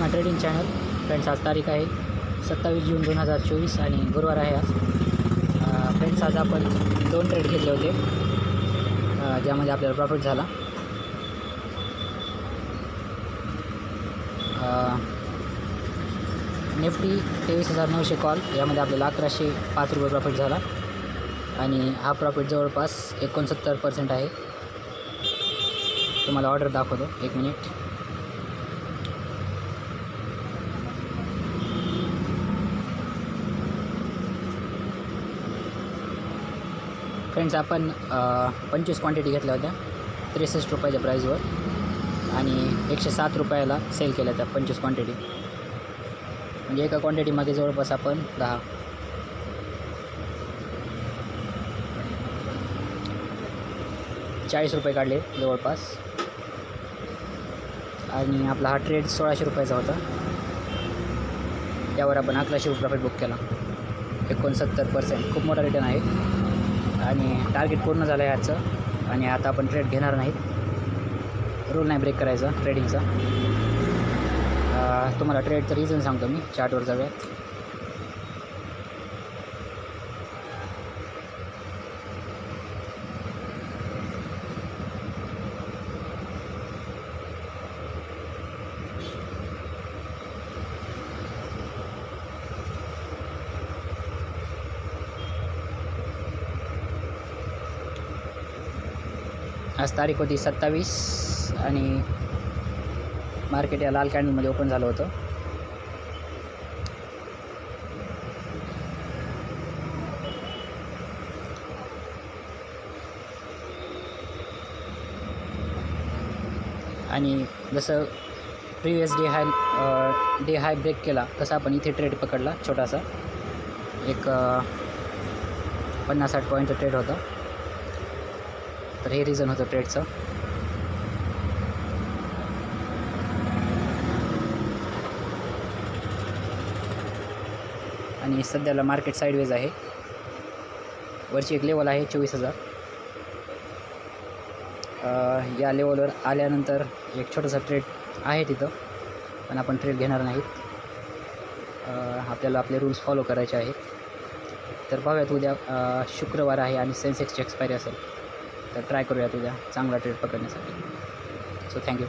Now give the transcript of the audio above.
माय trading channel. Friends, आज तारीख आहे 27 जून 2024 आणि गुरुवार आहे आज. फ्रेंड्स, आज आपण 2 ट्रेड घेतले होते ज्यामध्ये आपल्याला प्रॉफिट झाला. निफ्टी 23,900 कॉल, यामध्ये आपल्याला 1105 रुपये प्रॉफिट झाला आणि हा प्रॉफिट जवळपास 69% आहे. तुम्हाला ऑर्डर दाखवतो, 1 मिनिट. फ्रेंड्स, आपण 25 क्वांटिटी घेतल्या होत्या 63 रुपयाच्या प्राईजवर आणि 107 रुपयाला सेल केल्या त्या 25 क्वांटिटी. म्हणजे एका क्वांटिटीमध्ये जवळपास आपण 40 रुपये काढले जवळपास. आणि आपला हा ट्रेड 1600 रुपयाचा होता. त्यावर आपण 1100 रुपये प्रॉफिट बुक केला. 69%, खूप मोठा रिटर्न आहे आणि टार्गेट पूर्ण झालं आहे आजचं. आणि आता आपण ट्रेड घेणार नाहीत, रूल नाही ब्रेक करायचा ट्रेडिंगचा. तुम्हाला ट्रेडचं रिझन सांगतो मी. चार्टवर जाऊया. आज तारीख होती 27 आणि मार्केट या लाल कॅन्डलमध्ये ओपन झालं होतं. आणि जसं प्रिवियस डे हाय ब्रेक केला तसा आपण इथे ट्रेड पकडला. छोटासा एक 50-60 पॉईंटचा ट्रेड होता. तर हे रिझन होतं ट्रेडचं. आणि सध्याला मार्केट साईडवेज आहे. वरची एक लेवल आहे 24,000. या लेवलवर आल्यानंतर एक छोटासा ट्रेड आहे तिथं, पण आपण ट्रेड घेणार नाहीत. आपल्याला आपले रूल्स फॉलो करायचे आहेत. तर पाहूयात, उद्या शुक्रवार आहे आणि सेन्सेक्सची एक्सपायरी असेल, तर ट्राय करूयात उद्या चांगला ट्रेड पकडण्यासाठी. So thank you.